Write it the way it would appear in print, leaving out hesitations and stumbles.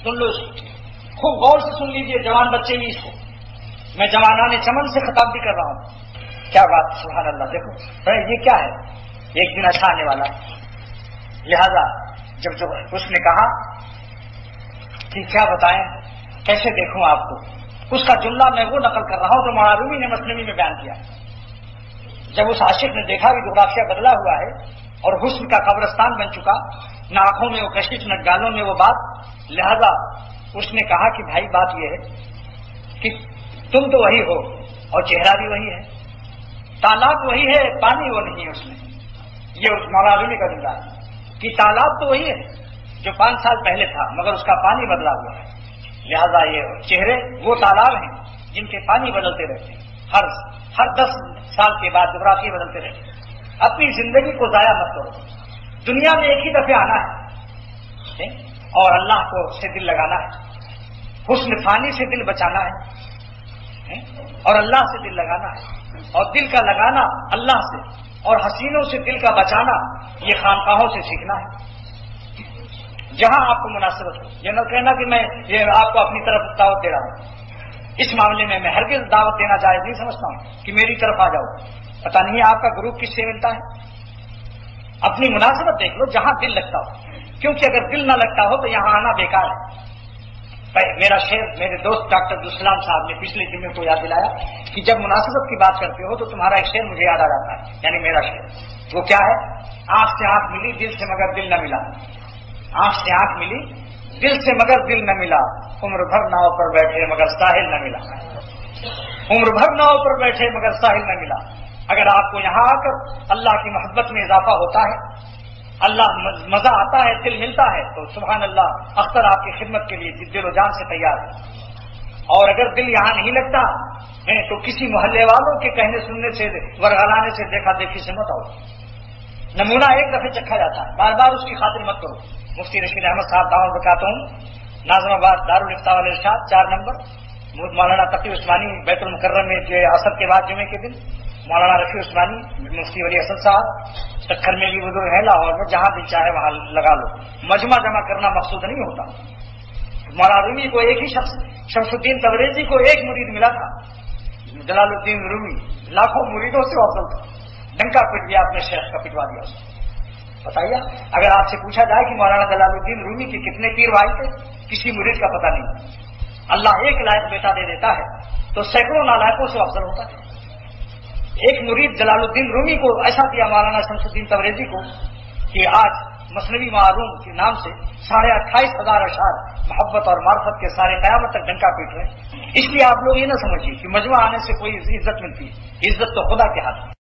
سن لو اس کو، خوب غور سے سن لیجئے جوان بچے بھی اس کو، میں جوانان چمن سے خطاب بھی کر رہا ہوں. کیا بات، سبحان اللہ. دیکھو یہ کیا ہے، ایک دن اچھا آنے والا. لہذا جب اس نے کہا کہ کیا بتائیں، کیسے دیکھوں آپ کو، اس کا جملہ میں وہ نقل کر رہا ہوں جو مولانا رومی نے مثنوی میں بیان کیا. جب اس عاشق نے دیکھا کہ جغرافیہ بدلا ہوا ہے اور حسن کا قبرستان بن چکا، نہ آنکھوں میں وہ کشش نہ گالوں میں وہ بات، لہذا اس نے کہا کہ بھائی بات یہ ہے کہ تم تو وہی ہو اور چہرہ بھی وہی ہے، تالاب وہی ہے، پانی وہ نہیں ہے اس میں. یہ اس مولانا رومی کا جملہ ہے کہ تالاب تو وہی ہے جو 5 سال پہلے تھا مگر اس کا پانی بدلا ہوا ہے. لہذا یہ چہرے وہ تالاب ہیں جن کے پانی بدلتے رہتے ہیں، ہر 10 سال کے بعد جغرافیہ بدلتے رہتے ہیں. اپنی زندگی کو ضائع مت کرو. دنیا میں ایک ہی دفعہ آنا ہے اور اللہ کو سے دل لگانا ہے، حسن فانی سے دل بچانا ہے اور اللہ سے دل لگانا ہے، اور دل کا لگانا اللہ سے اور حسینوں سے دل کا بچانا یہ خانقاہوں سے سیکھنا ہے. جہاں آپ کو مناسبت ہو، یہ نہ کہنا کہ میں یہ آپ کو اپنی طرف دعوت دے رہا ہوں. اس معاملے میں ہرگز دعوت دینا جائز نہیں سمجھتا ہوں کہ میری طرف آ جاؤ. پتہ نہیں آپ کا گروپ کس سے ملتا ہے. اپنی مناسبت دیکھ لو جہاں دل لگتا ہو، کیونکہ اگر دل نہ لگتا ہو تو یہاں آنا بیکار ہے. میرا شعر میرے دوست ڈاکٹر عبدالسلام صاحب نے پچھلے جمعے کو یاد دلایا کہ جب مناسبت کی بات کرتے ہو تو تمہارا ایک شعر مجھے یاد آ جاتا ہے، یعنی میرا شعر. وہ کیا ہے؟ آنکھ سے آنکھ ملی دل سے مگر دل نہ ملا. آنکھ سے آنکھ ملی دل سے مگر دل نہ ملا، عمر بھر ناؤ پر بیٹھے مگر ساحل نہ ملا. عمر بھر ناؤ پر بیٹھے مگر ساحل نہ ملا. اگر آپ کو یہاں آ کر اللہ کی محبت میں اضافہ ہوتا ہے، اللہ مزہ آتا ہے، دل ملتا ہے، تو سبحان اللہ اختر آپ کی خدمت کے لیے دل و جان سے تیار ہے. اور اگر دل یہاں نہیں لگتا تو کسی محلے والوں کے کہنے سننے سے ورغلانے سے دیکھا دیکھی سے مت آؤ. نمونہ ایک دفعہ چکھا جاتا ہے، بار بار اس کی خاطر مت کرو. مفتی رشید احمد صاحب دعوت بکاتا ہوں، ناظم آباد دارالفتاء والارشاد 4 نمبر. مولانا تقی عثمانی بیت المکرم میں عصر کے بعد جمعے کے دن، مولانا رفیع عثمانی، مفتی ولی اسد صاحب سکھر میں بھی بزرگ ہے، لاہور میں، جہاں دل چاہے وہاں لگا لو. مجمع جمع کرنا مقصود نہیں ہوتا. مولانا رومی کو ایک ہی شخص، شمس الدین تبریزی کو ایک مرید ملا تھا، جلال الدین رومی لاکھوں مریدوں سے افضل تھا. ڈنکا پٹ دیا اپنے شیخ کا، پٹوا دیا اس کو. بتائیے اگر آپ سے پوچھا جائے کہ مولانا جلال الدین رومی کے کتنے پیر بھائی تھے، کسی مرید کا پتہ نہیں. اللہ ایک لائق بیٹا دے دیتا ہے تو سینکڑوں نالائقوں سے افضل ہوتا ہے. ایک مرید جلال الدین رومی کو ایسا دیا مولانا شمس الدین تبریزی کو کہ آج مثنوی معروم کے نام سے 28,500 اشعار محبت اور معرفت کے سارے قیامت تک ڈنکا پیٹ رہے ہیں. اس لیے آپ لوگ یہ نہ سمجھیے کہ مجمع آنے سے کوئی عزت ملتی ہے. عزت تو خدا کے ہاتھ میں.